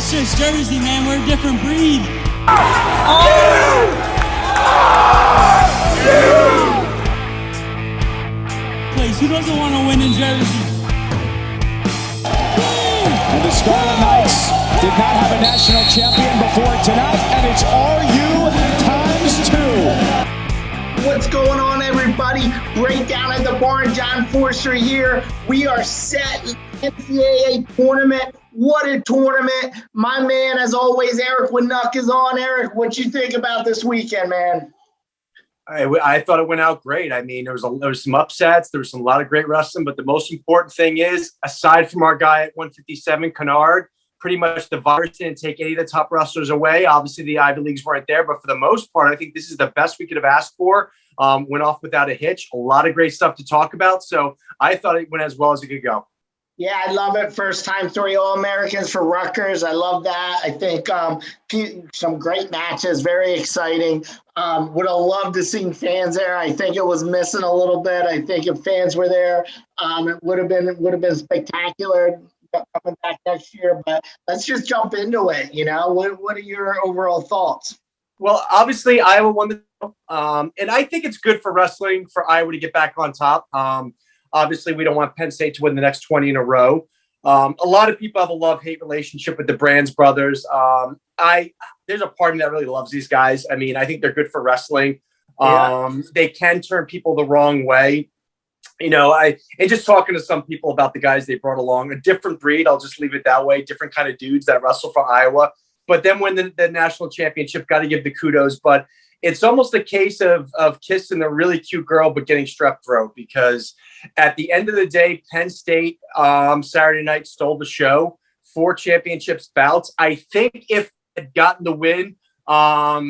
Rutgers jersey, man. We're a different breed. Place, who doesn't want to win in jersey? And the Scarlet Knights did not have a national champion before tonight, and it's RU ×2. What's going on, everybody? Breakdown at the barn. John Forster here. We are set. NCAA tournament. What a tournament. My man, as always, Eric Winnuck is on. Eric, what you think about this weekend, man? I thought it went out great. I mean, there was some upsets. There was a lot of great wrestling, but the most important thing is, aside from our guy at 157, Kennard, pretty much the virus didn't take any of the top wrestlers away. Obviously, the Ivy Leagues weren't there, but for the most part, I think this is the best we could have asked for. Went off without a hitch. A lot of great stuff to talk about. So I thought it went as well as it could go. Yeah, I love it. First time 3 All-Americans for Rutgers. I love that. I think some great matches, very exciting. Would have loved to see fans there. I think it was missing a little bit. I think if fans were there, it would have been spectacular coming back next year. But let's just jump into it. You know, what are your overall thoughts? Well, obviously Iowa won the and I think it's good for wrestling for Iowa to get back on top. Obviously, we don't want Penn State to win the next 20 in a row. A lot of people have a love-hate relationship with the Brands brothers. There's a part of me that really loves these guys. I mean, I think they're good for wrestling. They can turn people the wrong way. You know, and just talking to some people about the guys they brought along, a different breed, I'll just leave it that way, different kind of dudes that wrestle for Iowa. But then when the national championship, got to give the kudos. But it's almost a case of kissing a really cute girl but getting strep throat, because at the end of the day, Penn State Saturday night stole the show. 4 championships bouts. I think if they had gotten the win, over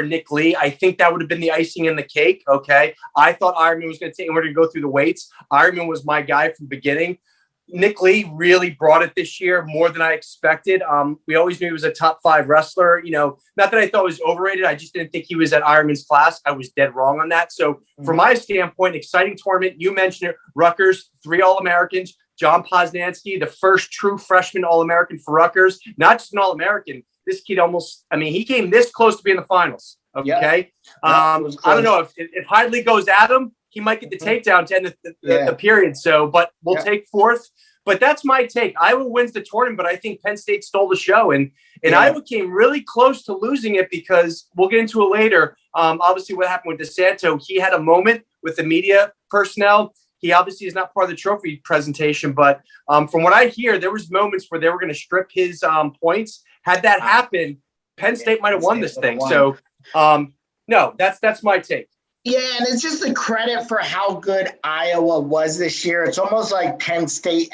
Nick Lee, I think that would have been the icing in the cake. Okay, I thought Ironman was going to take, and we're going to go through the weights. Ironman was my guy from the beginning. Nick Lee really brought it this year, more than I expected. We always knew he was a top 5 wrestler. You know, not that I thought he was overrated. I just didn't think he was at Ironman's class. I was dead wrong on that. So from my standpoint, exciting tournament. You mentioned it. Rutgers, 3 All-Americans. John Poznansky, the first true freshman All-American for Rutgers. Not just an All-American. This kid he came this close to being in the finals. Okay. I don't know if Hidley goes at him, he might get the takedown to end the period. So, but we'll take 4th. But that's my take. Iowa wins the tournament, but I think Penn State stole the show. And Iowa came really close to losing it, because we'll get into it later. Obviously, what happened with DeSanto, he had a moment with the media personnel. He obviously is not part of the trophy presentation, but from what I hear, there was moments where they were going to strip his points. Had that happened, Penn State might have won this thing. So, no, that's my take. Yeah, and it's just the credit for how good Iowa was this year. It's almost like Penn State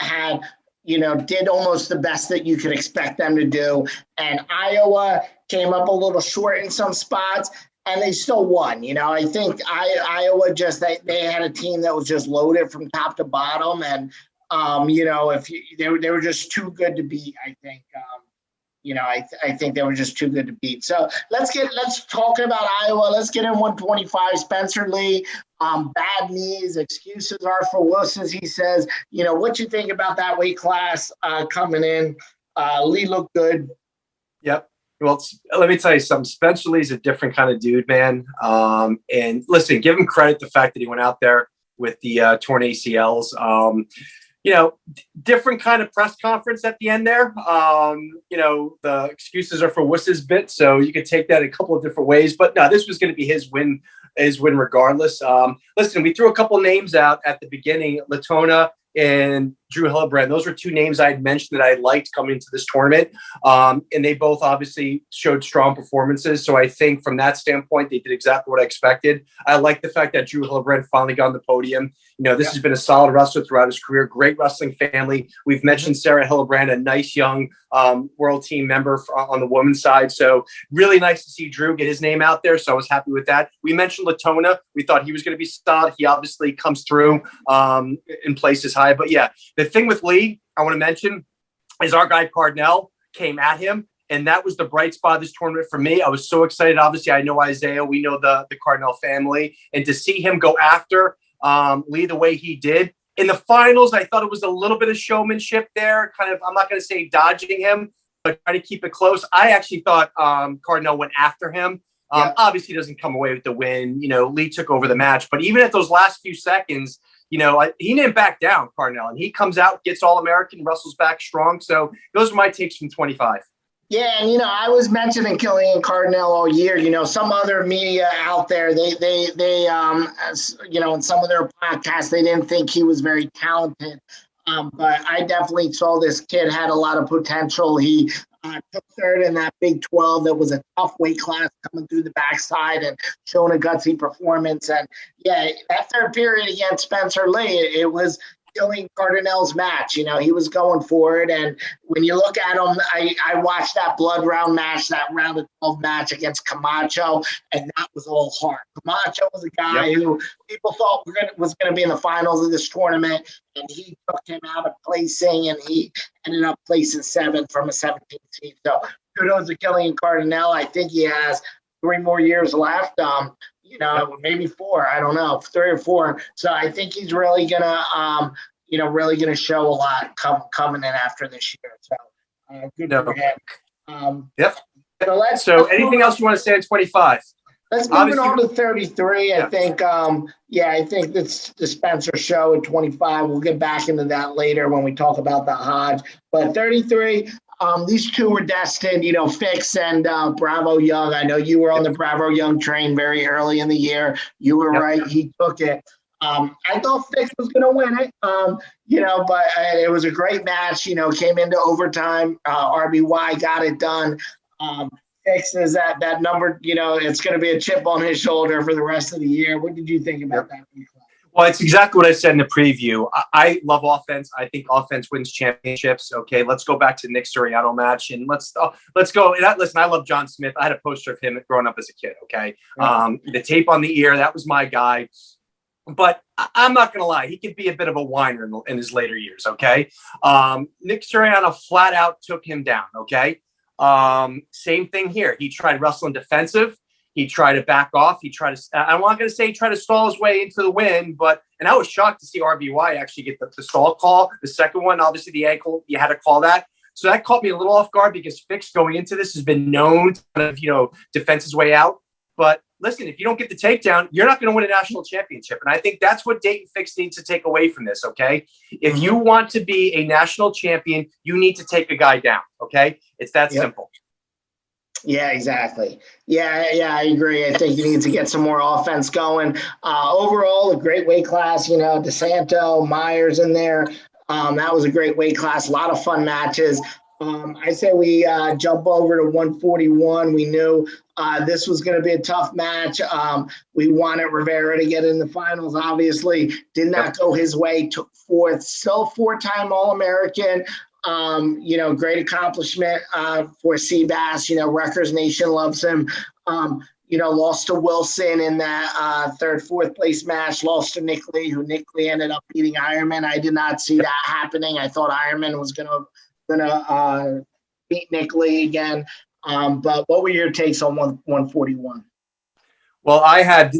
did almost the best that you could expect them to do. And Iowa came up a little short in some spots, and they still won. You know, I think Iowa they had a team that was just loaded from top to bottom. And, they were just too good to beat, I think. I think they were just too good to beat. So let's talk about Iowa. Let's get in 125. Spencer Lee, bad knees, excuses are for wusses, he says. You know, what you think about that weight class coming in? Lee looked good. Yep. Well, let me tell you something. Spencer Lee's a different kind of dude, man. And listen, give him credit, the fact that he went out there with the torn ACLs. Different kind of press conference at the end there. The excuses are for wusses bit, so you could take that a couple of different ways. But no, this was going to be his win regardless. Listen, we threw a couple names out at the beginning, Latona and Drew Hillebrand. Those were 2 names I had mentioned that I liked coming into this tournament. And they both obviously showed strong performances. So I think from that standpoint, they did exactly what I expected. I like the fact that Drew Hillebrand finally got on the podium. You know, this has been a solid wrestler throughout his career. Great wrestling family. We've mentioned Sarah Hillebrand, a nice young world team member on the women's side. So really nice to see Drew get his name out there. So I was happy with that. We mentioned Latona. We thought he was going to be solid. He obviously comes through in places high. But yeah, the thing with Lee, I want to mention, is our guy Cardinell came at him. And that was the bright spot of this tournament for me. I was so excited. Obviously, I know Isaiah. We know the Cardinell family. And to see him go after Lee the way he did, In the finals, I thought it was a little bit of showmanship there. Kind of, I'm not going to say dodging him, but trying to keep it close. I actually thought Cardinal went after him. Obviously, doesn't come away with the win. Lee took over the match. But even at those last few seconds, he didn't back down, Cardinal. And he comes out, gets All-American, wrestles back strong. So those are my takes from 25. Yeah, and I was mentioning Killian Cardinal all year. Some other media out there, they in some of their podcasts, they didn't think he was very talented. But I definitely saw this kid had a lot of potential. He took third in that Big 12. That was a tough weight class, coming through the backside and showing a gutsy performance. And yeah, that third period against Spencer Lee, it was Killian Cardinal's match. He was going for it. And when you look at him, I watched that blood round match, that round of 12 match against Camacho, and that was all heart. Camacho was a guy who people thought was going to be in the finals of this tournament, and he took him out of placing, and he ended up placing 7th from a 17th seed. So kudos to Killian Cardinal. I think he has 3 more years left. Maybe 4, I don't know, 3 or 4. So I think he's really gonna, really gonna show a lot coming in after this year. So good for him. Yep. So anything else you want to say at 25? Let's move on to 33. I think, I think that's the Spencer show at 25. We'll get back into that later when we talk about the Hodge. But 33. These two were destined, Fix and Bravo Young. I know you were on the Bravo Young train very early in the year. You were right. He took it. I thought Fix was going to win it, but it was a great match, came into overtime. RBY got it done. Fix is that number, it's going to be a chip on his shoulder for the rest of the year. What did you think about that? Well, it's exactly what I said in the preview. I love offense. I think offense wins championships. Okay, let's go back to the Nick Suriano match, and let's go. Listen, I love John Smith. I had a poster of him growing up as a kid. Okay, the tape on the ear, that was my guy. But I'm not going to lie, he could be a bit of a whiner in his later years. Okay, Nick Suriano flat out took him down. Okay, same thing here. He tried wrestling defensive. He tried to back off. I'm not going to say he tried to stall his way into the win, and I was shocked to see RBY actually get the stall call. The second one, obviously the ankle, you had to call that. So that caught me a little off guard because Fix going into this has been known to kind of, defense his way out. But listen, if you don't get the takedown, you're not going to win a national championship. And I think that's what Dayton Fix needs to take away from this, okay? If you want to be a national champion, you need to take a guy down, okay? It's that simple. Yeah, exactly. Yeah, I agree. I think you need to get some more offense going. Overall, a great weight class, DeSanto, Myers in there. That was a great weight class. A lot of fun matches. I say we jump over to 141. We knew this was going to be a tough match. We wanted Rivera to get in the finals, obviously. Did not go his way. Took 4th. Still 4-time All-American. Great accomplishment for Seabass. Rutgers Nation loves him. Lost to Wilson in that 3rd, 4th place match. Lost to Nick Lee, who Nick Lee ended up beating Ironman. I did not see that happening. I thought Ironman was gonna beat Nick Lee again. But what were your takes on 141? Well,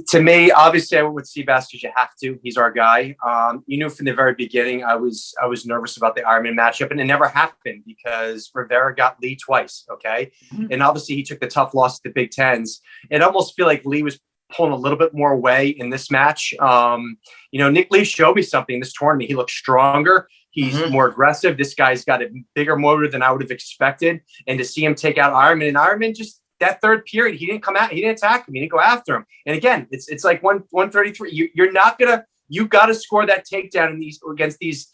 to me, obviously I went with Seabass because you have to. He's our guy. You knew from the very beginning I was nervous about the Ironman matchup, and it never happened because Rivera got Lee twice, okay? And obviously he took the tough loss at the Big Tens. It almost feel like Lee was pulling a little bit more away in this match. Nick Lee showed me something in this tournament. He looked stronger. He's more aggressive. This guy's got a bigger motor than I would have expected. And to see him take out Ironman, and Ironman just that 3rd period, he didn't come out. He didn't attack him. He didn't go after him. And again, it's like 133. You're not gonna. You got to score that takedown against these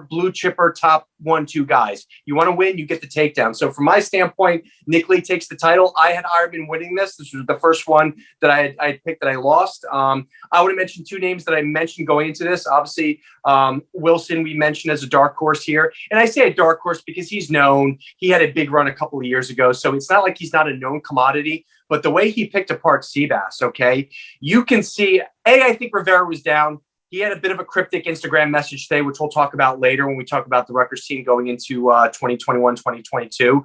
blue chipper top 1-2 guys. You want to win, you get the takedown. So from my standpoint, Nick Lee takes the title. I had Ironman winning this. This was the first one that I had picked that I lost. I would have mentioned 2 names that I mentioned going into this. Obviously, Wilson we mentioned as a dark horse here. And I say a dark horse because he's known. He had a big run a couple of years ago. So it's not like he's not a known commodity. But the way he picked apart Seabass, okay, you can see, I think Rivera was down. He had a bit of a cryptic Instagram message today, which we'll talk about later when we talk about the Rutgers team going into 2021, 2022.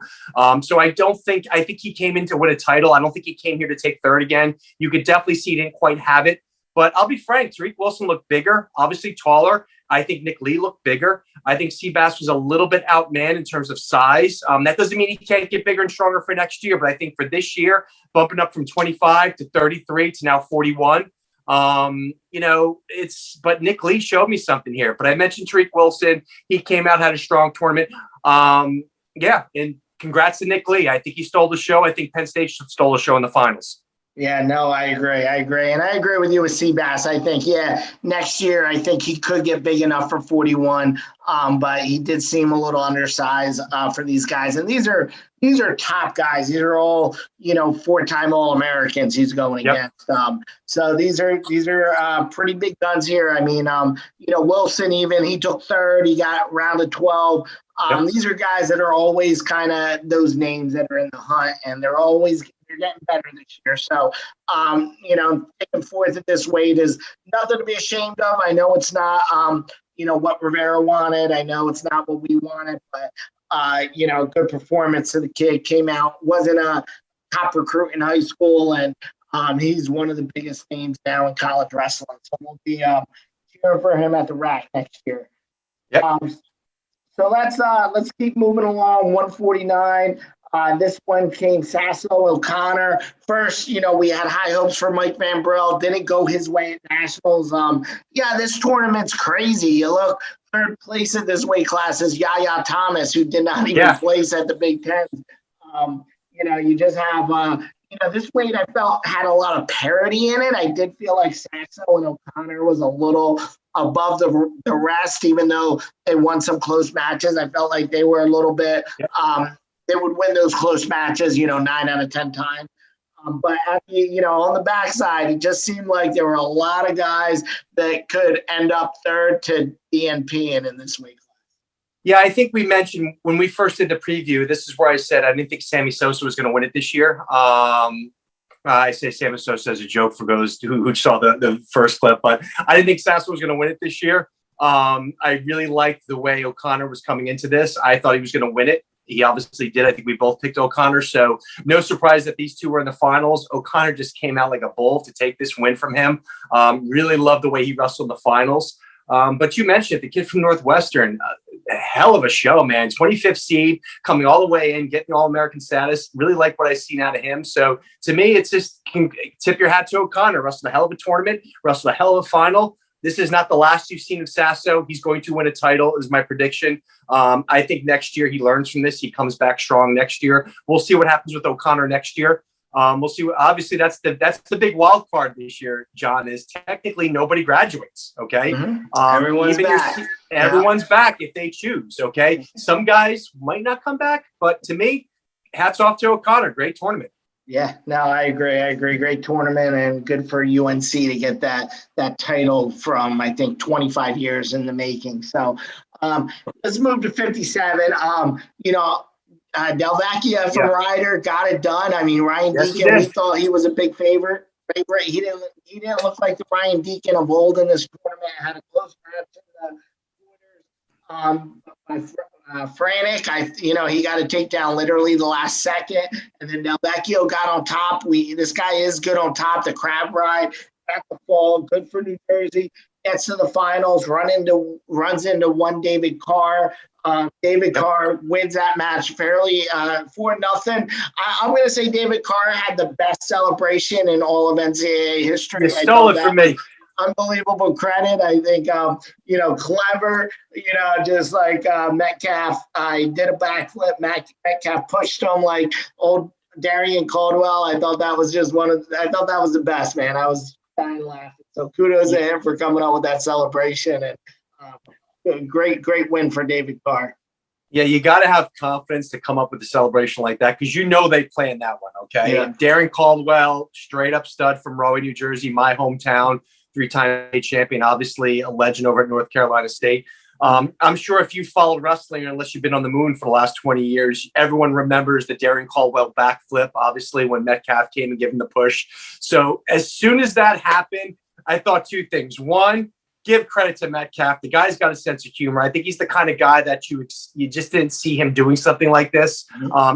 So I think he came in to win a title. I don't think he came here to take 3rd again. You could definitely see he didn't quite have it. But I'll be frank, Tariq Wilson looked bigger, obviously taller. I think Nick Lee looked bigger. I think Seabass was a little bit outmanned in terms of size. That doesn't mean he can't get bigger and stronger for next year, but I think for this year, bumping up from 25 to 33 to now 41, but Nick Lee showed me something here. But I mentioned Tariq Wilson. He came out, had a strong tournament. And congrats to Nick Lee. I think he stole the show. I think Penn State stole the show in the finals. Yeah, no, I agree. And I agree with you with Seabass. I think, next year, I think he could get big enough for 41. But he did seem a little undersized for these guys. And these are top guys. These are all, 4-time All-Americans he's going against. So these are pretty big guns here. I mean, Wilson even, he took third. He got rounded 12. These are guys that are always kind of those names that are in the hunt, and they're getting better this year. So, taking fourth at this weight is nothing to be ashamed of. I know it's not, what Rivera wanted. I know it's not what we wanted, but, good performance of the kid. Came out, wasn't a top recruit in high school, and he's one of the biggest names now in college wrestling. So we'll be cheering for him at the rack next year. Yep. So let's keep moving along. 149. This one came Sasso O'Connor. First, we had high hopes for Mike Van Brell. Didn't go his way at Nationals. This tournament's crazy. You look, third place at this weight class is Yaya Thomas, who did not even place at the Big Ten. You just have, this weight I felt had a lot of parity in it. I did feel like Sasso and O'Connor was a little above the rest, even though they won some close matches. I felt like they were a little bit they would win those close matches, 9 out of 10 times. But, on the backside, it just seemed like there were a lot of guys that could end up third to DNP in this weight class. Yeah, I think we mentioned when we first did the preview, this is where I said I didn't think Sammy Sosa was going to win it this year. I say Sammy Sosa as a joke for those who saw the first clip, but I didn't think Sasso was going to win it this year. I really liked the way O'Connor was coming into this. I thought he was going to win it. He obviously did. I think we both picked O'Connor. So no surprise that these two were in the finals. O'Connor just came out like a bull to take this win from him. Really loved the way he wrestled in the finals. But you mentioned it, the kid from Northwestern, a hell of a show, man. 25th seed, coming all the way in, getting All-American status. Really like what I've seen out of him. So to me, it's just tip your hat to O'Connor. Wrestled a hell of a tournament, wrestled a hell of a final. This is not the last you've seen of Sasso. He's going to win a title, is my prediction. I think next year he learns from this. He comes back strong next year. We'll see what happens with O'Connor next year. We'll see. Obviously, that's the big wild card this year, John, is technically nobody graduates, okay? Mm-hmm. Everyone's back if they choose, okay? Some guys might not come back, but to me, hats off to O'Connor. Great tournament. Yeah, no, I agree. Great tournament, and good for UNC to get that title from, I think, 25 years in the making. So let's move to 57. Del Vecchia from Ryder got it done. I mean, Ryan Deacon, we thought he was a big favorite. He didn't look like the Ryan Deacon of old in this tournament. Had a close match in the quarters. Frantic, he got a takedown literally the last second, and then Del Vecchio got on top. This guy is good on top. The crab ride at the fall, good for New Jersey. Gets to the finals, runs into one David Carr. David Carr wins that match fairly 4-0. I'm going to say David Carr had the best celebration in all of NCAA history. You stole it from me. Unbelievable credit. I think, clever, just like Metcalf. I did a backflip. Metcalf pushed him like old Darian Caldwell. I thought that was that was the best, man. I was dying laughing. So kudos to him for coming up with that celebration, and great win for David Carr. Yeah, you got to have confidence to come up with a celebration like that because they planned that one, okay? Yeah. And Darren Caldwell, straight up stud from Rahway, New Jersey, my hometown, 3-time champion, obviously a legend over at North Carolina State. I'm sure if you followed wrestling, unless you've been on the moon for the last 20 years, everyone remembers the Darren Caldwell backflip, obviously, when Metcalf came and gave him the push. So as soon as that happened, I thought two things. One, give credit to Metcalf. The guy's got a sense of humor. I think he's the kind of guy that you just didn't see him doing something like this.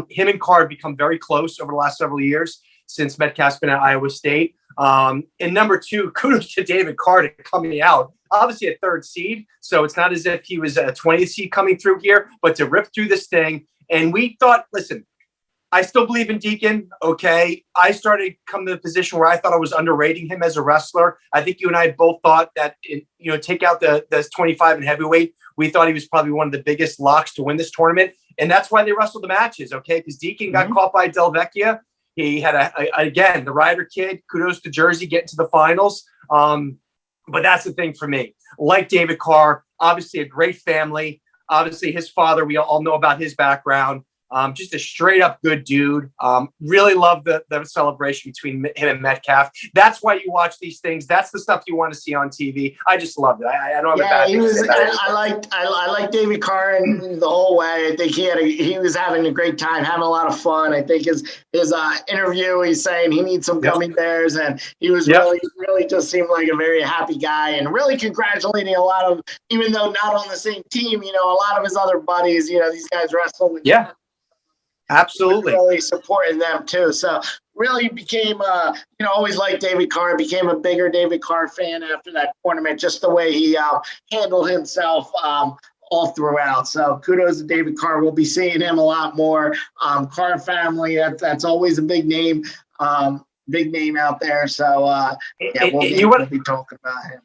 Him and Carr have become very close over the last several years since Metcalf's been at Iowa State. And number two, kudos to David Carter coming out. Obviously a third seed, so it's not as if he was a 20th seed coming through here, but to rip through this thing. And we thought, listen, I still believe in Deacon, okay? I started coming to the position where I thought I was underrating him as a wrestler. I think you and I both thought that, take out the 25 and heavyweight, we thought he was probably one of the biggest locks to win this tournament. And that's why they wrestled the matches, okay? Because Deacon got caught by Del Vecchia. He had, again, the Ryder kid, kudos to Jersey, getting to the finals. But that's the thing for me. Like David Carr, obviously a great family. Obviously his father, we all know about his background. Just a straight up good dude. Really love the celebration between him and Metcalf. That's why you watch these things. That's the stuff you want to see on TV. I just loved it. I don't have a bad thing to say about it. I like David Carr the whole way. I think he was having a great time, having a lot of fun. I think his interview, he's saying he needs some gummy bears, and he was really just seemed like a very happy guy, and really congratulating a lot of, even though not on the same team, a lot of his other buddies. These guys wrestle with. Yeah. Absolutely. Really supporting them too. So really became, always liked David Carr, became a bigger David Carr fan after that tournament, just the way he handled himself all throughout. So kudos to David Carr. We'll be seeing him a lot more. Carr family, that's always a big name out there. So we'll be talking about him.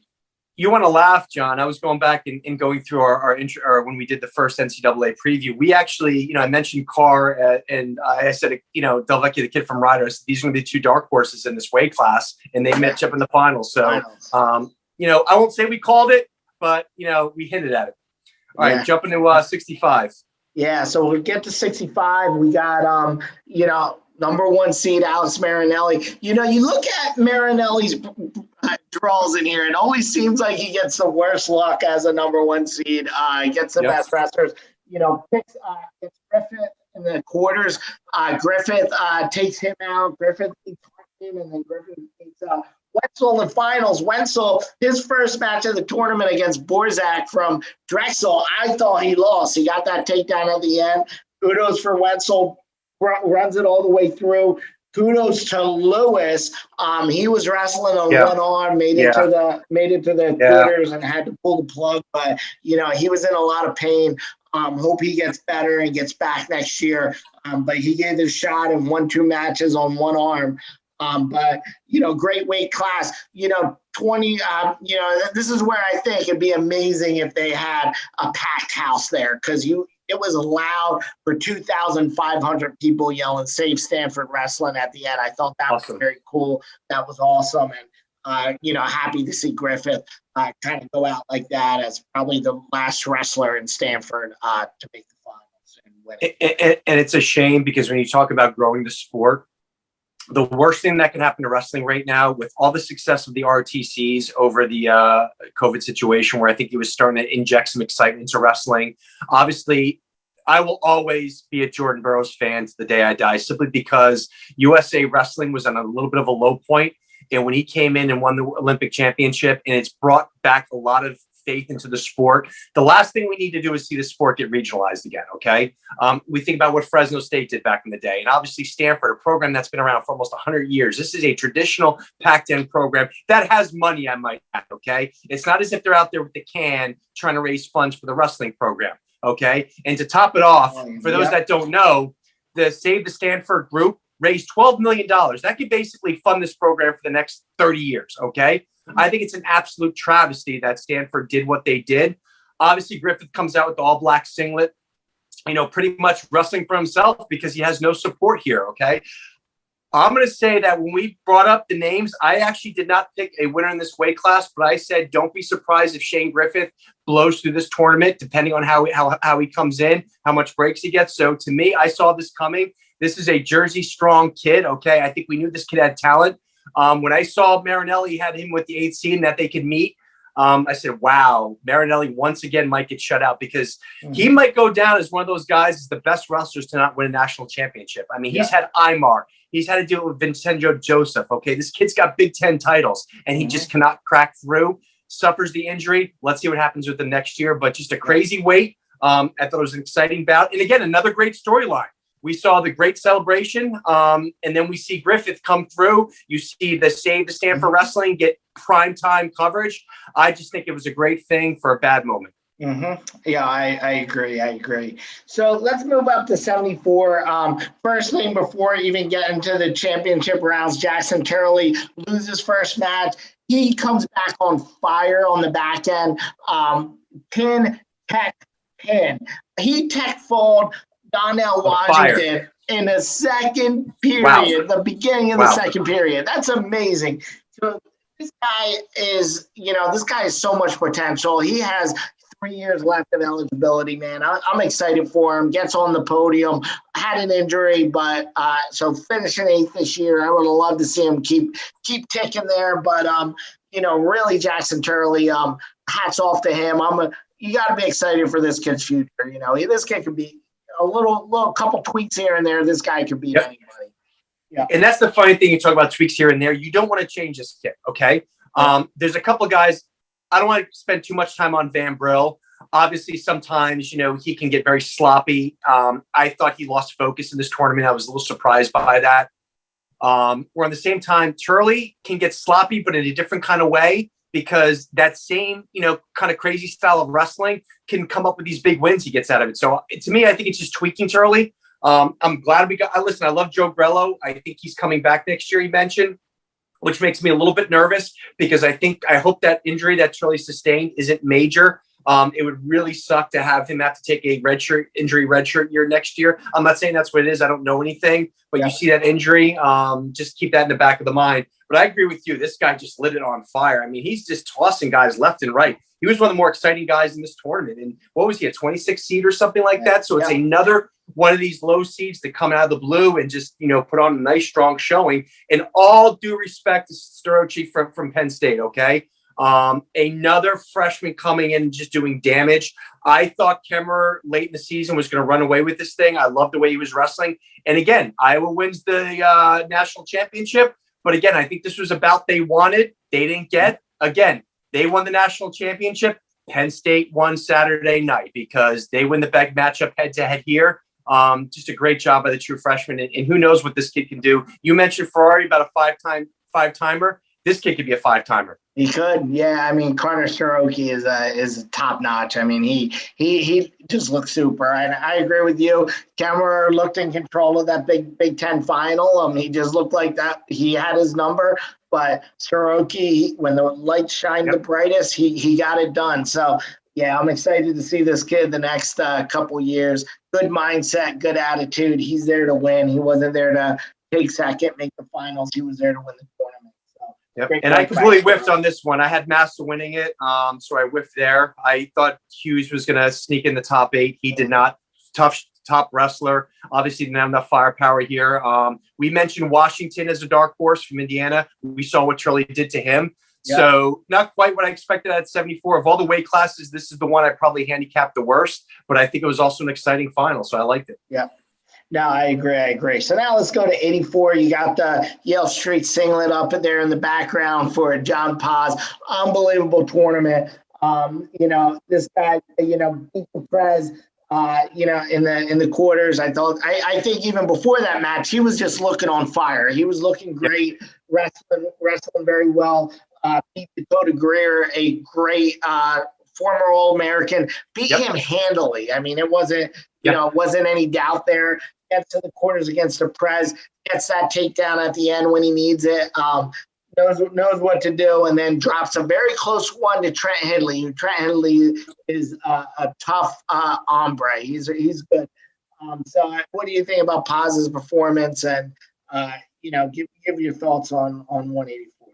You want to laugh, John. I was going back and going through our intro, or when we did the first NCAA preview, we actually, I mentioned Carr and I said, Del Vecchia, the kid from Riders, these are going to be two dark horses in this weight class, and they match up in the finals. So, I won't say we called it, but, we hinted at it. All right, jumping to 65. Yeah, so we'll get to 65. We got, number one seed, Alex Marinelli. You look at Marinelli's draws in here, it always seems like he gets the worst luck as a number one seed. He gets the best wrestlers. Picks Griffith in the quarters. Griffith takes him out. Griffith beats him, and then Griffith beats Wenzel in the finals. Wenzel, his first match of the tournament against Borzak from Drexel, I thought he lost. He got that takedown at the end. Kudos for Wenzel. Runs it all the way through. Kudos to Lewis. He was wrestling on one arm, made it to the quarters, and had to pull the plug. But he was in a lot of pain. Hope he gets better and gets back next year. But he gave his shot and won 2 matches on one arm. But great weight class. 20. This is where I think it'd be amazing if they had a packed house there, because it was loud for 2,500 people yelling "Save Stanford Wrestling" at the end. I thought that was very cool. That was awesome. And, happy to see Griffith kind of go out like that as probably the last wrestler in Stanford to make the finals and win it. And it's a shame, because when you talk about growing the sport, the worst thing that can happen to wrestling right now, with all the success of the RTCs over the COVID situation, where I think he was starting to inject some excitement into wrestling. Obviously, I will always be a Jordan Burroughs fan to the day I die, simply because USA Wrestling was on a little bit of a low point. And when he came in and won the Olympic championship, and it's brought back a lot of faith into the sport. The last thing we need to do is see the sport get regionalized again, okay? We think about what Fresno State did back in the day, and obviously Stanford, a program that's been around for almost 100 years. This is a traditional Pac-10 program that has money, I might add, okay? It's not as if they're out there with the can trying to raise funds for the wrestling program, okay? And to top it off, for those that don't know, the Save the Stanford group raised $12 million. That could basically fund this program for the next 30 years, okay? I think it's an absolute travesty that Stanford did what they did. Obviously, Griffith comes out with the all-black singlet, pretty much wrestling for himself, because he has no support here, okay? I'm going to say that when we brought up the names, I actually did not pick a winner in this weight class, but I said don't be surprised if Shane Griffith blows through this tournament, depending on how he comes in, how much breaks he gets. So to me, I saw this coming. This is a Jersey strong kid, okay? I think we knew this kid had talent. When I saw Marinelli had him with the 8th seed and that they could meet, I said, wow, Marinelli once again might get shut out, because he might go down as one of those guys as the best wrestlers to not win a national championship. I mean, he's had Imar. He's had to deal with Vincenzo Joseph. Okay, this kid's got Big Ten titles, and he just cannot crack through. Suffers the injury. Let's see what happens with him next year. But just a crazy weight. I thought it was an exciting bout. And again, another great storyline. we saw the great celebration, and then we see Griffith come through. You see the Save the Stanford Wrestling get primetime coverage. I just think it was a great thing for a bad moment. Yeah, I agree. So let's move up to 74. First thing before even getting to the championship rounds, Jackson Turley loses first match. He comes back on fire on the back end. Pin. He tech falled Donnell Washington in the second period, the beginning of the second period. That's amazing. So this guy is so much potential. He has 3 years left of eligibility, man. I'm excited for him. Gets on the podium. Had an injury, but so finishing 8th this year. I would have loved to see him keep ticking there. But really Jackson Turley. Hats off to him. You got to be excited for this kid's future. This kid could be a little couple tweaks here and there. This guy could beat anybody. Yeah. And that's the funny thing. You talk about tweaks here and there. You don't want to change this kid. Okay. There's a couple of guys. I don't want to spend too much time on Van Brill. Obviously, sometimes, he can get very sloppy. I thought he lost focus in this tournament. I was a little surprised by that. Where at the same time, Turley can get sloppy, but in a different kind of way, because that same, kind of crazy style of wrestling can come up with these big wins he gets out of it. So to me, I think it's just tweaking Turley. I'm glad listen, I love Joe Grello. I think he's coming back next year, he mentioned, which makes me a little bit nervous because I hope that injury that Turley sustained isn't major. It would really suck to have him have to take a redshirt year next year. I'm not saying that's what it is. I don't know anything, but you see that injury, just keep that in the back of the mind. But I agree with you. This guy just lit it on fire. I mean, he's just tossing guys left and right. He was one of the more exciting guys in this tournament. And what was he, a 26 seed or something like that? So it's another one of these low seeds to come out of the blue and just, put on a nice, strong showing. And all due respect to Storocci from Penn State, okay? Another freshman coming in and just doing damage. I thought Kemmerer late in the season was going to run away with this thing. I love the way he was wrestling. And again, Iowa wins the national championship. But again, I think this was about they wanted. They didn't get. Again, they won the national championship. Penn State won Saturday night because they win the big matchup head-to-head here. Just a great job by the true freshman. And who knows what this kid can do. You mentioned Ferrari about a five-timer. This kid could be a 5-timer. He could, yeah. I mean, Carter Soroki is top notch. I mean, he just looks super. And I agree with you. Kemmerer looked in control of that Big Ten final. He just looked like that. He had his number. But Soroki, when the light shined the brightest, he got it done. So yeah, I'm excited to see this kid the next couple years. Good mindset, good attitude. He's there to win. He wasn't there to take second, make the finals. He was there to win the tournament. Yep. And I completely whiffed on this one. I had Massa winning it, so I whiffed there. I thought Hughes was going to sneak in the top 8. He did not. Top wrestler. Obviously didn't have enough firepower here. We mentioned Washington as a dark horse from Indiana. We saw what Turley did to him. Yep. So not quite what I expected at 74. Of all the weight classes, this is the one I probably handicapped the worst, but I think it was also an exciting final, so I liked it. Yeah. No, I agree. So now let's go to 84. You got the Yale Street singlet up there in the background for John Paz. Unbelievable tournament. This guy, beat the Prez, in the quarters. I think even before that match, he was just looking on fire. He was looking great, wrestling very well. Beat Dakota Greer, a great former All-American, beat him handily. I mean, it wasn't, wasn't any doubt there. Gets to the quarters against the Prez, gets that takedown at the end when he needs it, knows what to do, and then drops a very close one to Trent Hidley. Trent Hidley is a tough hombre. He's good. So what do you think about Paz's performance? And, give your thoughts on 184.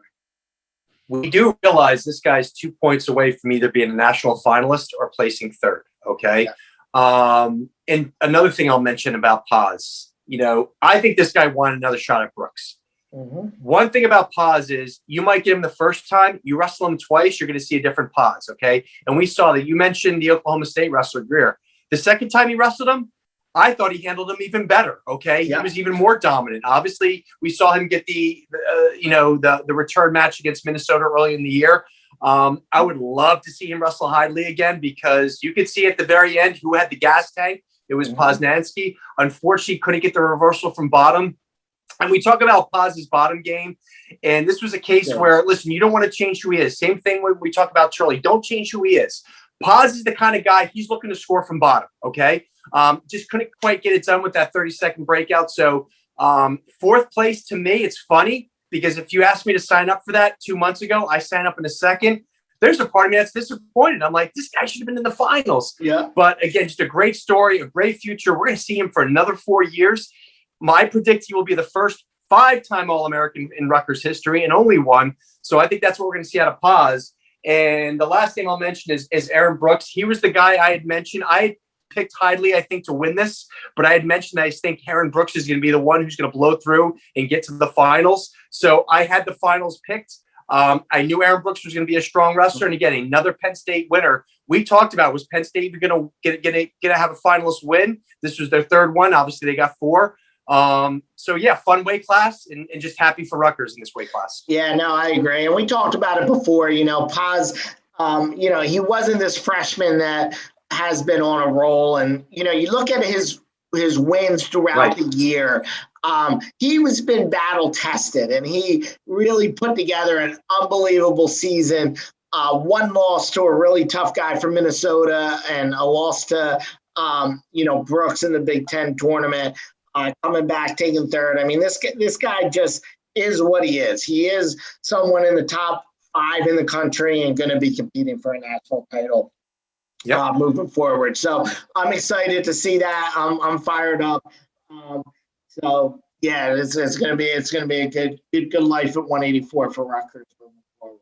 We do realize this guy's 2 points away from either being a national finalist or placing third, okay? Yeah. And another thing I'll mention about Paz, I think this guy wanted another shot at Brooks. Mm-hmm. One thing about Paz is you might get him the first time, you wrestle him twice, you're going to see a different Paz, okay? And we saw that. You mentioned the Oklahoma State wrestler Greer. The second time he wrestled him, I thought he handled him even better, okay? Yeah. He was even more dominant. Obviously, we saw him get the return match against Minnesota early in the year. I would love to see him wrestle Hidley again because you could see at the very end who had the gas tank. It was Poznansky. Unfortunately, couldn't get the reversal from bottom. And we talk about Paz's bottom game. And this was a case where, listen, you don't want to change who he is. Same thing when we talk about Charlie. Don't change who he is. Paz is the kind of guy, he's looking to score from bottom, okay? Just couldn't quite get it done with that 30-second breakout. So fourth place, to me, it's funny because if you asked me to sign up for that 2 months ago, I signed up in a second. There's a part of me that's disappointed. I'm like, this guy should have been in the finals. Yeah. But again, just a great story, a great future. We're going to see him for another 4 years. I predict he will be the first 5-time All-American in Rutgers history and only one. So I think that's what we're going to see out of Paz. And the last thing I'll mention is Aaron Brooks. He was the guy I had mentioned. I picked Hidley, I think, to win this, but I had mentioned that I think Aaron Brooks is going to be the one who's going to blow through and get to the finals. So I had the finals picked. I knew Aaron Brooks was going to be a strong wrestler. And again, another Penn State winner. We talked about, was Penn State going to have a finalist win? This was their third one. Obviously, they got 4. So yeah, fun weight class and just happy for Rutgers in this weight class. Yeah, no, I agree. And we talked about it before, Paz, he wasn't this freshman that has been on a roll. And, you look at his wins throughout the year. He was been battle tested and he really put together an unbelievable season. One loss to a really tough guy from Minnesota and a loss to, Brooks in the Big Ten tournament. Coming back, taking third. I mean, this guy just is what he is. He is someone in the top 5 in the country and going to be competing for a national title moving forward. So I'm excited to see that. I'm fired up. So yeah, it's going to be a good life at 184 for Rutgers moving forward.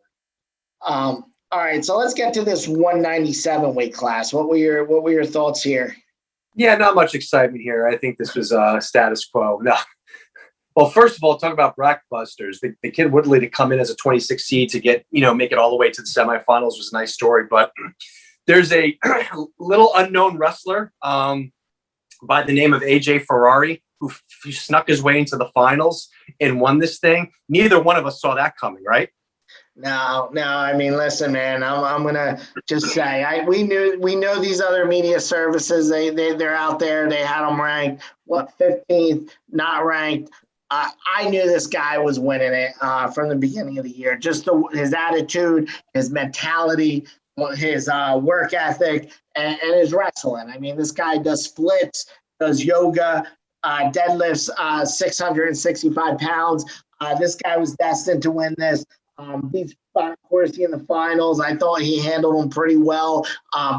All right, so let's get to this 197 weight class. What were your thoughts here? Yeah, not much excitement here. I think this was status quo. No. Well, first of all, talk about bracketbusters. The kid Woodley to come in as a 26 seed to get, make it all the way to the semifinals was a nice story. But there's a little unknown wrestler by the name of AJ Ferrari who snuck his way into the finals and won this thing. Neither one of us saw that coming, right? No. I mean, listen, man. I'm gonna just say we know these other media services. They're out there. They had them ranked 15th, not ranked. I knew this guy was winning it from the beginning of the year. Just his attitude, his mentality, his work ethic, and his wrestling. I mean, this guy does splits, does yoga, deadlifts 665 pounds. This guy was destined to win this. Beats Corsi in the finals. I thought he handled him pretty well.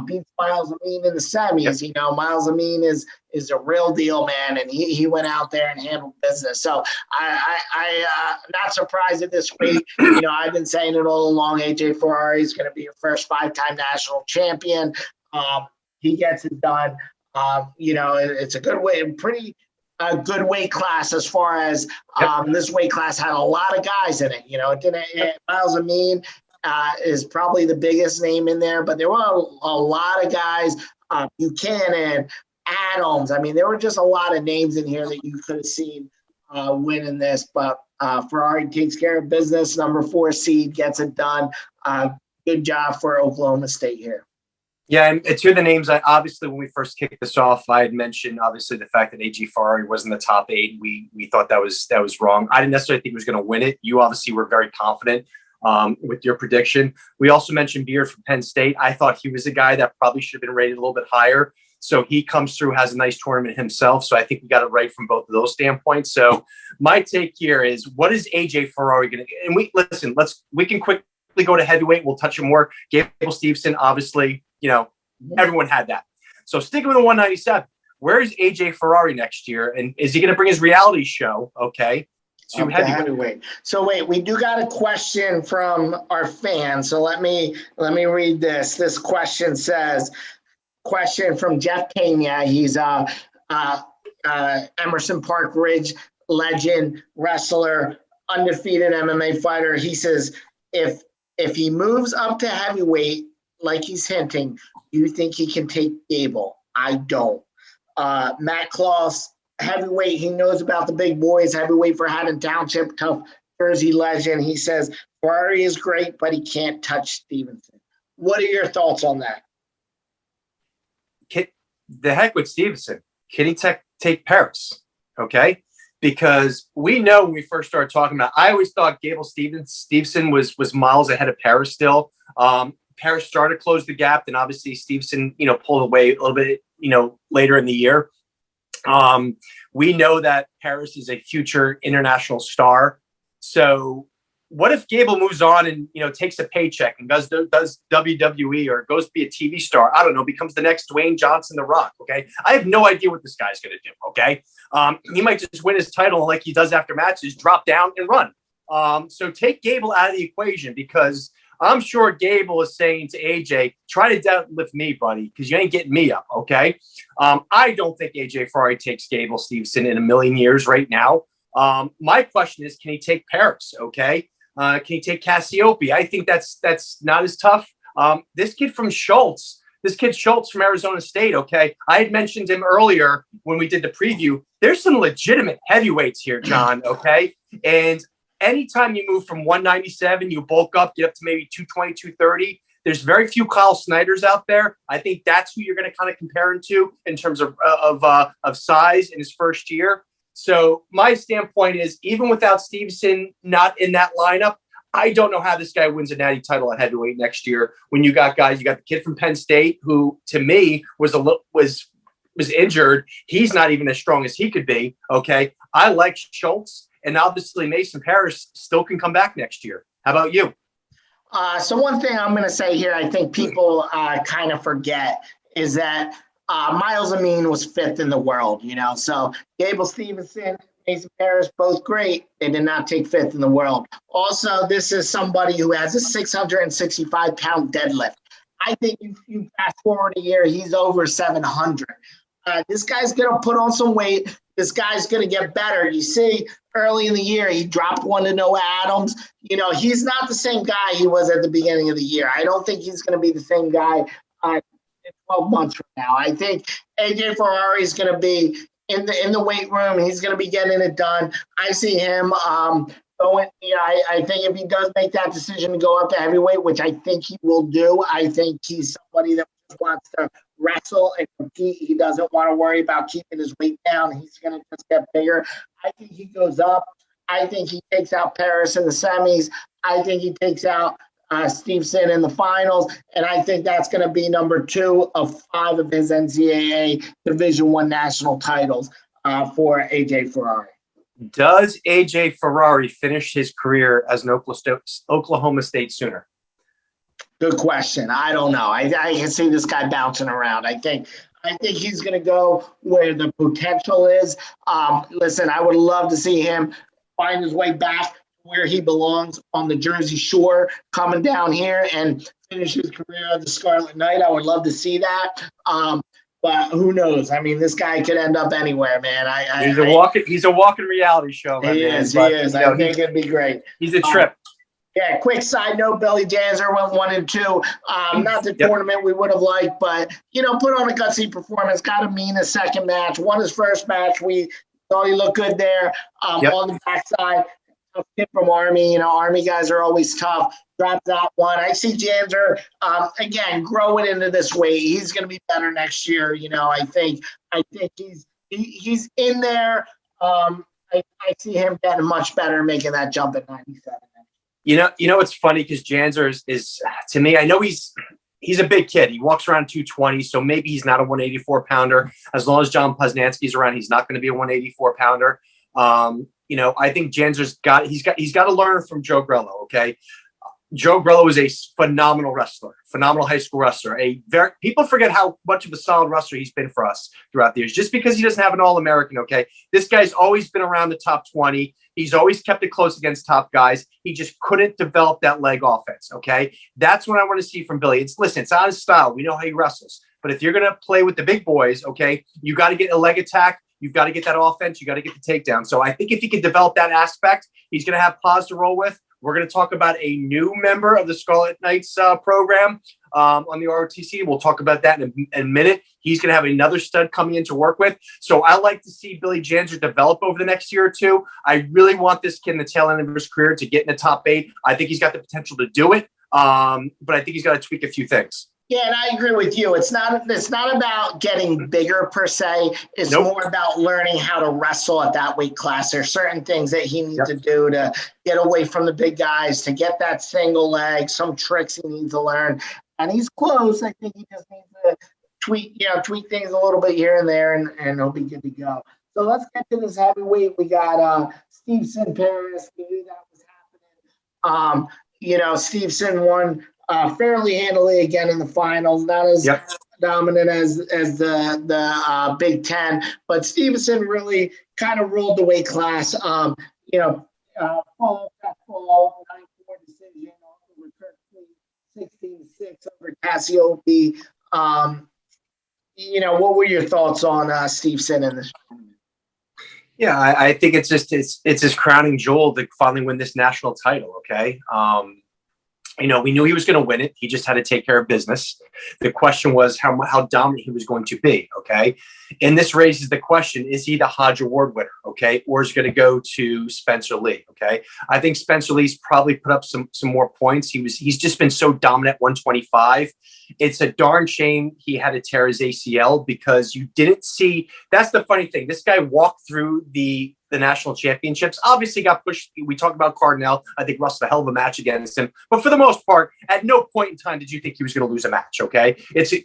Beats Myles Amin in the semis. Yep. Myles Amin is a real deal, man, and he went out there and handled business. So I not surprised at this weight. I've been saying it all along. AJ Ferrari is going to be your first 5-time national champion. He gets it done. It's a good way, a good weight class as far as this weight class had a lot of guys in it. Myles Amin is probably the biggest name in there, but there were a lot of guys, Buchanan, Adams. I mean, there were just a lot of names in here that you could have seen winning this, but Ferrari takes care of business. Number 4 seed gets it done. Good job for Oklahoma State here. Yeah, and two of the names, obviously, when we first kicked this off, I had mentioned, obviously, the fact that AJ Ferrari was in the top 8. We thought that was wrong. I didn't necessarily think he was going to win it. You obviously were very confident with your prediction. We also mentioned Beard from Penn State. I thought he was a guy that probably should have been rated a little bit higher. So he comes through, has a nice tournament himself. So I think we got it right from both of those standpoints. So my take here is, what is AJ Ferrari going to – and we can quickly go to heavyweight. We'll touch it more. Gable Stevenson, obviously – everyone had that. So sticking with the 197, where is AJ Ferrari next year? And is he going to bring his reality show? Okay. To heavyweight. So wait, we do got a question from our fans. So let me read this. This question says, question from Jeff Pena. He's Emerson Park Ridge legend, wrestler, undefeated MMA fighter. He says, if he moves up to heavyweight, like he's hinting, you think he can take Gable? I don't. Matt Kloss, heavyweight, he knows about the big boys, heavyweight for Haddon Township, tough Jersey legend. He says, Ferrari is great, but he can't touch Stevenson. What are your thoughts on that? the heck with Stevenson. Can he take Paris? Okay. Because we know when we first started talking about, I always thought Gable Stevenson was miles ahead of Paris still. Paris started to close the gap. Then obviously Stevenson, pulled away a little bit, later in the year. We know that Paris is a future international star. So what if Gable moves on and, takes a paycheck and does WWE or goes to be a TV star? I don't know, becomes the next Dwayne Johnson, The Rock. Okay. I have no idea what this guy's going to do. Okay. He might just win his title like he does after matches, drop down and run. So take Gable out of the equation, because I'm sure Gable is saying to AJ, try to deadlift me, buddy, because you ain't getting me up. Okay. I don't think AJ Ferrari takes Gable Stevenson in a million years right now. My question is, can he take Paris? Okay. Can he take Cassiope? I think that's not as tough. This kid Schultz from Arizona State, okay? I had mentioned him earlier when we did the preview. There's some legitimate heavyweights here, John, okay? And anytime you move from 197, you bulk up, get up to maybe 220, 230. There's very few Kyle Snyders out there. I think that's who you're going to kind of compare him to in terms of size in his first year. So my standpoint is, even without Stevenson not in that lineup, I don't know how this guy wins a natty title at heavyweight next year. When you got the kid from Penn State, who to me was injured. He's not even as strong as he could be. Okay. I like Schultz, and obviously Mason Parris still can come back next year. How about you? So one thing I'm going to say here, I think people kind of forget, is that Myles Amine was 5th in the world, So Gable Stevenson, Mason Parris, both great. They did not take 5th in the world. Also, this is somebody who has a 665-pound deadlift. I think if you fast forward a year, he's over 700. This guy's going to put on some weight. This guy's going to get better. You see, early in the year, he dropped one to Noah Adams. He's not the same guy he was at the beginning of the year. I don't think he's going to be the same guy in 12 months from now. I think AJ Ferrari is going to be in the weight room. He's going to be getting it done. I see him going. I think if he does make that decision to go up to heavyweight, which I think he will do, I think he's somebody that just wants to wrestle and compete. He doesn't want to worry about keeping his weight down. He's going to just get bigger. I think he goes up. I think he takes out Paris in the semis. I think he takes out Stevenson in the finals, and I think that's going to be number 2 of 5 of his NCAA Division I national titles for AJ Ferrari. Does AJ Ferrari finish his career as an Oklahoma State Sooner? Good question. I don't know. I can see this guy bouncing around. I think he's going to go where the potential is. Listen, I would love to see him find his way back where he belongs on the Jersey Shore, coming down here and finish his career as the Scarlet Knight. I would love to see that. But who knows? I mean, this guy could end up anywhere, man. He's a walking reality show. He is. I think it'd be great. He's a trip. Yeah, quick side note, Billy Janzer went 1 and 2. Not the tournament we would have liked, but, put on a gutsy performance. Got to mean a second match. Won his first match. We thought he looked good there on the backside. Tough kid from Army. Army guys are always tough. Dropped that one. I see Janzer, again, growing into this weight. He's going to be better next year. I think he's in there. I see him getting much better, making that jump at 97. It's funny because Janzer is to me, I know he's a big kid. He walks around 220, so maybe he's not a 184 pounder. As long as John Poznansky's around, he's not going to be a 184 pounder. I think Janzer's he's got to learn from Joe Grello. Okay. Joe Grello is a phenomenal wrestler, phenomenal high school wrestler. People forget how much of a solid wrestler he's been for us throughout the years, just because he doesn't have an All-American. Okay. This guy's always been around the top 20. He's always kept it close against top guys. He just couldn't develop that leg offense. Okay. That's what I want to see from Billy. It's on his style. We know how he wrestles, but if you're going to play with the big boys, okay, you got to get a leg attack. You've got to get that offense. You got to get the takedown. So I think if he can develop that aspect, he's going to have pause to roll with. We're going to talk about a new member of the Scarlet Knights program on the ROTC. We'll talk about that in a minute. He's going to have another stud coming in to work with. So I like to see Billy Janzer develop over the next year or two. I really want this kid in the tail end of his career to get in the top 8. I think he's got the potential to do it, but I think he's got to tweak a few things. Yeah, and I agree with you. It's not about getting bigger per se. It's more about learning how to wrestle at that weight class. There's certain things that he needs to do to get away from the big guys, to get that single leg, some tricks he needs to learn. And he's close. I think he just needs to tweak things a little bit here and there, and he'll be good to go. So let's get to this heavyweight. We got Stevenson Paris. We knew that was happening. Stevenson won fairly handily again in the finals. Not as dominant as the Big Ten, but Stevenson really kind of ruled the weight class. Fall 9-4 decision over Kirkley, 16-6 over Cassiope. What were your thoughts on Stevenson in this tournament? Yeah, I think it's his crowning jewel to finally win this national title. Okay. We knew he was going to win it. He just had to take care of business. The question was how dominant he was going to be. Okay. And this raises the question, is he the Hodge Award winner? Okay. Or is he going to go to Spencer Lee? Okay. I think Spencer Lee's probably put up some more points. He's just been so dominant at 125. It's a darn shame he had to tear his ACL because you didn't see. That's the funny thing. This guy walked through the national championships, obviously got pushed. We talked about Cardinal. I think wrestled a hell of a match against him. But for the most part, at no point in time did you think he was going to lose a match, okay?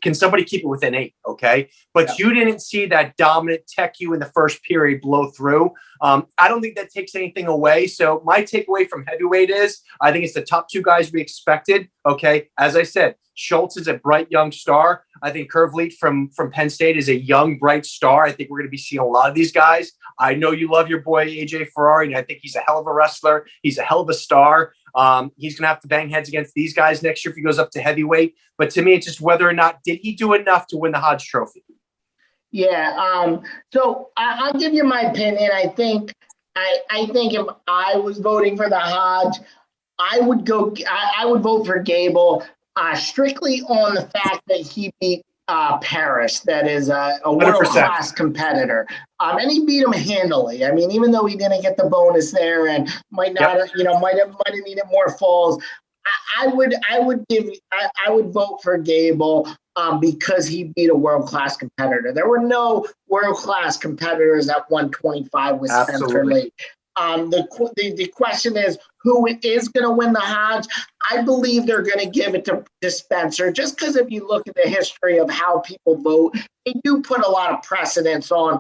Can somebody keep it within 8, okay? But you didn't see that dominant tech you in the first period blow through. I don't think that takes anything away. So my takeaway from heavyweight is I think it's the top 2 guys we expected, okay? As I said, Schultz is a bright young star. I think Curvleet from Penn State is a young, bright star. I think we're going to be seeing a lot of these guys. I know you love your boy, AJ Ferrari, and I think he's a hell of a wrestler. He's a hell of a star. He's going to have to bang heads against these guys next year if he goes up to heavyweight. But to me, it's just whether or not did he do enough to win the Hodge Trophy? Yeah. So I'll give you my opinion. I think if I was voting for the Hodge, I would vote for Gable. Strictly on the fact that he beat Paris, that is a world-class competitor. And he beat him handily. I mean, even though he didn't get the bonus there and might have needed more falls, I would vote for Gable because he beat a world-class competitor. There were no world-class competitors at 125 with Spencer Lee. The question is, who is going to win the Hodge? I believe they're going to give it to Spencer, just because if you look at the history of how people vote, they do put a lot of precedence on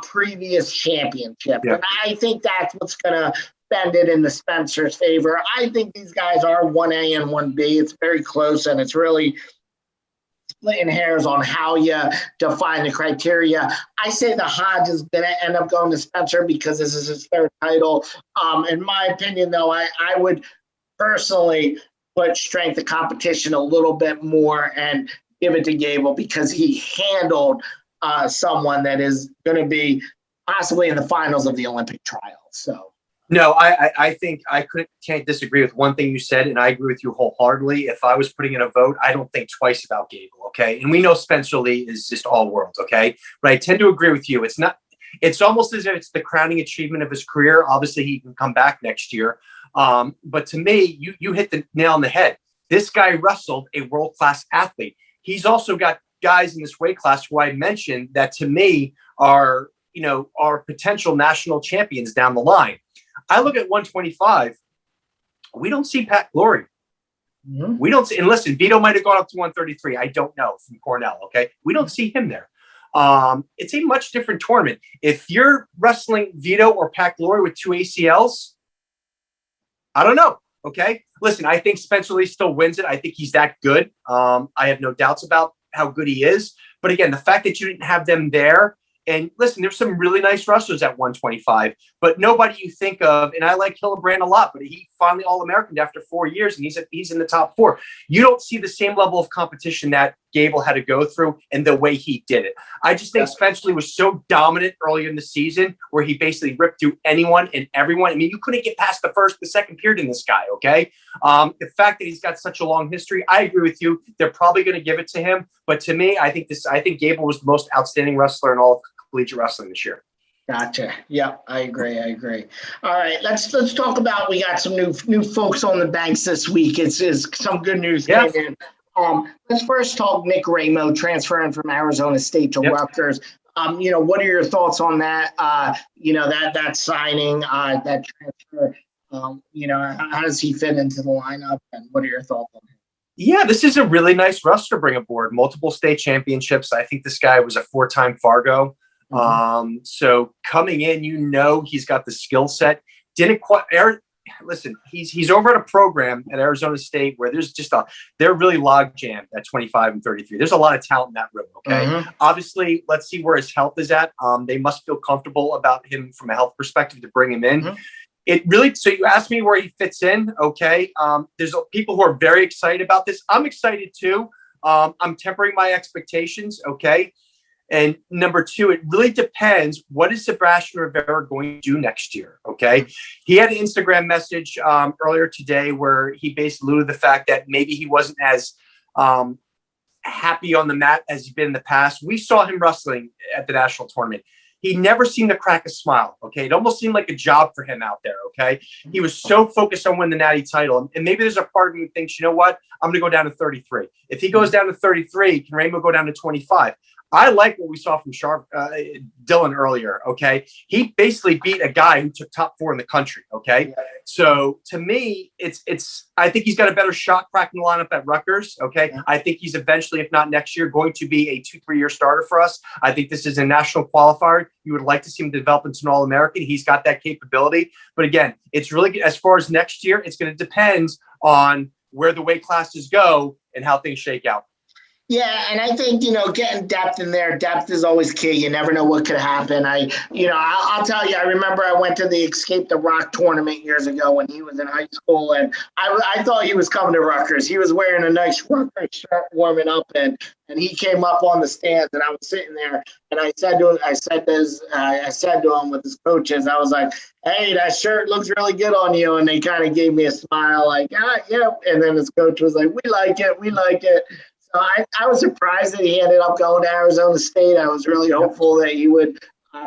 previous championship. And I think that's what's going to bend it in the Spencer's favor. I think these guys are 1A and 1B. It's very close, and it's really splitting hairs on how you define the criteria. I say the Hodge is going to end up going to Spencer because this is his 3rd title. In my opinion, though, I would personally put strength of competition a little bit more and give it to Gable because he handled someone that is going to be possibly in the finals of the Olympic trials. So. No, I think I can't disagree with one thing you said, and I agree with you wholeheartedly. If I was putting in a vote, I don't think twice about Gable, okay? And we know Spencer Lee is just all world, okay? But I tend to agree with you. It's almost as if it's the crowning achievement of his career. Obviously, he can come back next year. But to me, you hit the nail on the head. This guy wrestled a world-class athlete. He's also got guys in this weight class who I mentioned that to me are potential national champions down the line. I look at 125. We don't see Pat Glory. Mm-hmm. We don't see, and listen, Vito might have gone up to 133. I don't know from Cornell. Okay. We don't see him there. It's a much different tournament. If you're wrestling Vito or Pat Glory with 2 ACLs, I don't know. Okay. Listen, I think Spencer Lee still wins it. I think he's that good. I have no doubts about how good he is. But again, the fact that you didn't have them there, and listen, there's some really nice wrestlers at 125, but nobody you think of, and I like Hillebrand a lot, but he finally All-American after 4 years, and he's in the top 4. You don't see the same level of competition that Gable had to go through and the way he did it. I just think Spencer Lee was so dominant earlier in the season where he basically ripped through anyone and everyone. I mean, you couldn't get past the 2nd period in this guy, okay? The fact that he's got such a long history, I agree with you. They're probably going to give it to him, but to me, I think Gable was the most outstanding wrestler in all of collegiate wrestling this year. Gotcha. Yeah, I agree. All right, let's talk about. We got some new folks on the banks this week. It's some good news came in. Let's first talk Nick Raimo transferring from Arizona State to Rutgers. What are your thoughts on that? That signing, that transfer. How does he fit into the lineup, and what are your thoughts on him? Yeah, this is a really nice roster to bring aboard. Multiple state championships. I think this guy was a 4-time Fargo. So coming in, he's got the skill set. Didn't quite. Listen, he's over at a program at Arizona State where there's they're really log jammed at 25 and 33. There's a lot of talent in that room. Okay, obviously, let's see where his health is at. They must feel comfortable about him from a health perspective to bring him in. It really. So you asked me where he fits in. Okay, there's people who are very excited about this. I'm excited too. I'm tempering my expectations. Okay. And number two, it really depends. What is Sebastian Rivera going to do next year? Okay. He had an Instagram message earlier today where he basically alluded to the fact that maybe he wasn't as happy on the mat as he's been in the past. We saw him wrestling at the national tournament. He never seemed to crack a smile. Okay. It almost seemed like a job for him out there. Okay. He was so focused on winning the natty title. And maybe there's a part of me who thinks, you know what? I'm going to go down to 33. If he goes down to 33, can Raimo go down to 25? I like what we saw from Dylan earlier. Okay. He basically beat a guy who took top 4 in the country. Okay. So to me, I think he's got a better shot cracking the lineup at Rutgers. Okay. I think he's eventually, if not next year, going to be a 2-3 year starter for us. I think this is a national qualifier. You would like to see him develop into an All-American. He's got that capability. But again, it's really, as far as next year, it's going to depend on where the weight classes go and how things shake out. Yeah, and I think, getting depth in there, depth is always key. You never know what could happen. I'll tell you, I remember I went to the Escape the Rock tournament years ago when he was in high school, and I thought he was coming to Rutgers. He was wearing a nice Rutgers shirt warming up, and he came up on the stands, and I was sitting there, and I said to him with his coaches, I was like, hey, that shirt looks really good on you, and they kind of gave me a smile like, yeah, and then his coach was like, we like it. So I was surprised that he ended up going to Arizona State. I was really hopeful that he would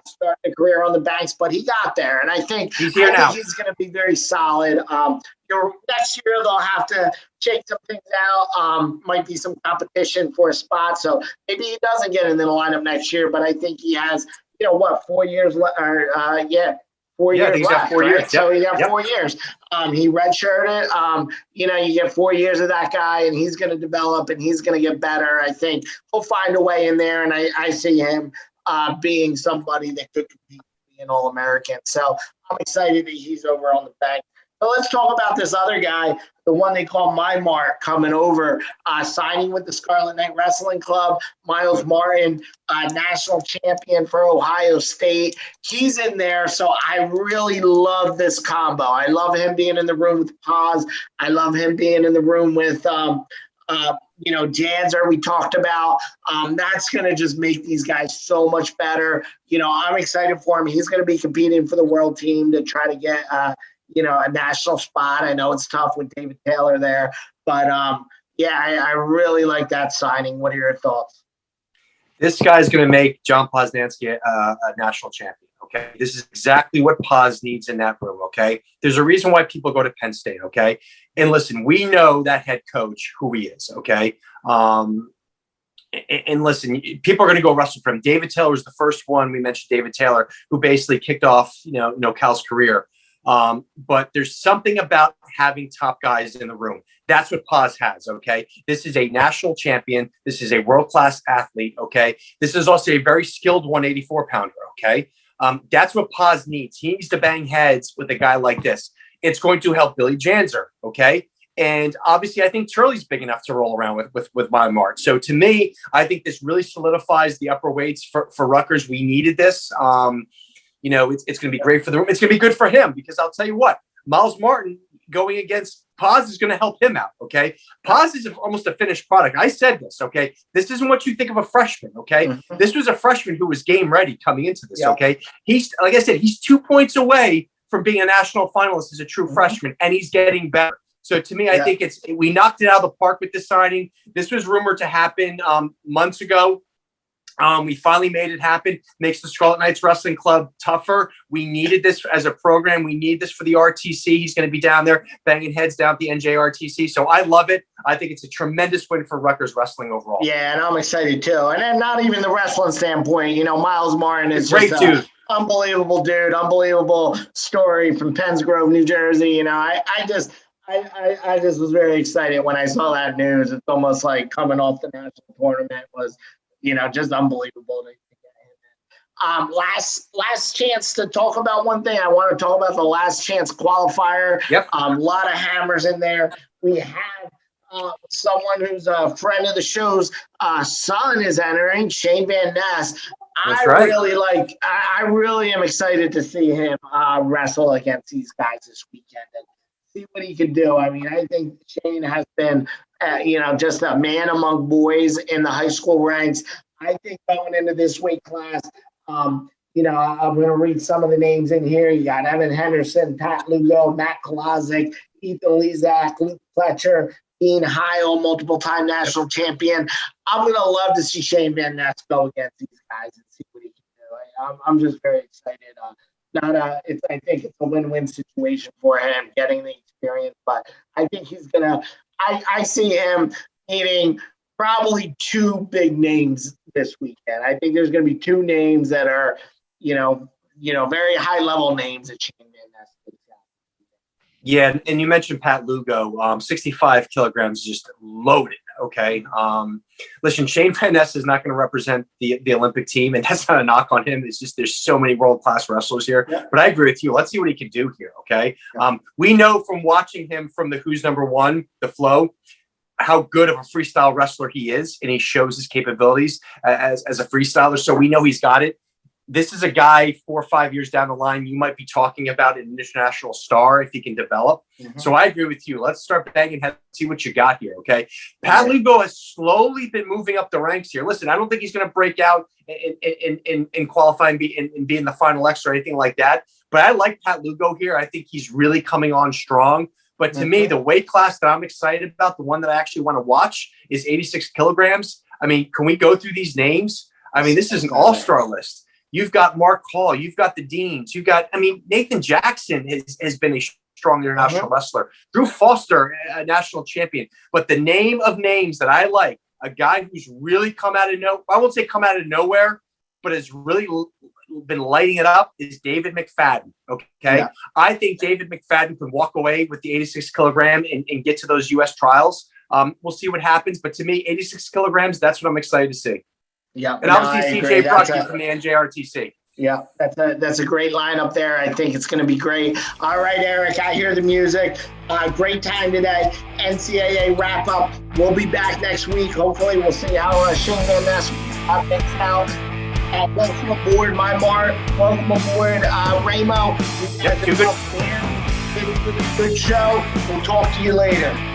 start a career on the banks, but he got there. And I think he's going to be very solid. Next year, they'll have to shake some things out. Might be some competition for a spot. So maybe he doesn't get in the lineup next year, but I think he has, 4 years left. 4 years he's got 4 right? years. So he got 4 years. He redshirted. You get 4 years of that guy, and he's going to develop, and he's going to get better. I think he'll find a way in there, and I see him being somebody that could compete to be an All-American. So I'm excited that he's over on the bank. So let's talk about this other guy, the one they call My Mark, coming over, signing with the Scarlet Knight Wrestling Club. Myles Martin, national champion for Ohio State. He's in there, so I really love this combo. I love him being in the room with Paz. I love him being in the room with Janzer we talked about. That's going to just make these guys so much better. I'm excited for him. He's going to be competing for the world team to try to get a national spot. I know it's tough with David Taylor there, but I really like that signing. What are your thoughts? This guy's going to make John Poznansky a national champion. Okay. This is exactly what Paz needs in that room. Okay. There's a reason why people go to Penn State. Okay. And listen, we know that head coach, who he is. Okay. And listen, people are going to go wrestle for him. David Taylor was the first one. We mentioned David Taylor, who basically kicked off, Cal's career. But there's something about having top guys in the room. That's what Paz has. Okay. This is a national champion. This is a world-class athlete. Okay. This is also a very skilled 184 pounder. Okay. That's what Paz needs. He needs to bang heads with a guy like this. It's going to help Billy Janzer. Okay. And obviously I think Turley's big enough to roll around with my mark. So to me, I think this really solidifies the upper weights for Rutgers. We needed this. It's going to be great for the room. It's going to be good for him because I'll tell you what, Myles Martin going against Paz is going to help him out. Okay. Paz is almost a finished product. I said this. Okay. This isn't what you think of a freshman. Okay. Mm-hmm. This was a freshman who was game ready coming into this. Yeah. Okay. He's, like I said, he's 2 points away from being a national finalist as a true freshman, and he's getting better. So to me, I think we knocked it out of the park with this signing. This was rumored to happen months ago. We finally made it happen. Makes the Scarlet Knights Wrestling Club tougher. We needed this as a program. We need this for the RTC. He's going to be down there banging heads down at the NJRTC. So I love it. I think it's a tremendous win for Rutgers wrestling overall. Yeah, and I'm excited too. And then not even the wrestling standpoint. Myles Martin is great just dude. Unbelievable dude. Unbelievable story from Penns Grove, New Jersey. I just was very excited when I saw that news. It's almost like coming off the national tournament was – just unbelievable to get him in. Last chance to talk about one thing. I want to talk about the last chance qualifier. Yep. A lot of hammers in there. We have someone who's a friend of the show's son is entering, Shyne Van Ness. That's right. I really am excited to see him wrestle against these guys this weekend and see what he can do. I mean, I think Shyne has been just a man among boys in the high school ranks. I think going into this weight class, I'm going to read some of the names in here. You got Evan Henderson, Pat Lugo, Matt Kolazic, Ethan Lezak, Luke Fletcher, Ian Heil, multiple-time national champion. I'm going to love to see Shyne Van Ness go against these guys and see what he can do. I'm just very excited. I think it's a win-win situation for him getting the experience, but I think he's going to I see him meeting probably two big names this weekend. I think there's going to be two names that are, very high level names that Shyne Van Ness takes out. Yeah, and you mentioned Pat Lugo, 65 kilograms, just loaded. Okay. Listen, Shyne Van Ness is not going to represent the Olympic team, and that's not a knock on him. It's just there's so many world-class wrestlers here. Yeah. But I agree with you. Let's see what he can do here, okay? Yeah. We know from watching him from the Who's Number One, The Flow, how good of a freestyle wrestler he is, and he shows his capabilities as a freestyler, so we know he's got it. This is a guy 4 or 5 years down the line, you might be talking about an international star if he can develop. Mm-hmm. So I agree with you. Let's start banging head, see what you got here, okay? Pat Lugo has slowly been moving up the ranks here. Listen, I don't think he's going to break out in qualifying and be in the final X or anything like that. But I like Pat Lugo here. I think he's really coming on strong. But to me, the weight class that I'm excited about, the one that I actually want to watch, is 86 kilograms. I mean, can we go through these names? I mean, this is an all-star list. You've got Mark Hall. You've got the Deans. Nathan Jackson has been a strong international wrestler. Drew Foster, a national champion. But the name of names that I like, a guy who's really come out of I won't say come out of nowhere, but has really been lighting it up, is David McFadden. Okay. Yeah. I think David McFadden can walk away with the 86 kilogram and get to those U.S. trials. We'll see what happens. But to me, 86 kilograms, that's what I'm excited to see. Yeah, and obviously CJ Brucky from the NJRTC. Yeah, that's a great lineup there. I think it's going to be great. All right, Eric, I hear the music. Great time today. NCAA wrap up. We'll be back next week. Hopefully, we'll see how Shyne Van Ness makes out. Welcome aboard, my Mark. Welcome aboard, Raimo. Yep, good show. We'll talk to you later.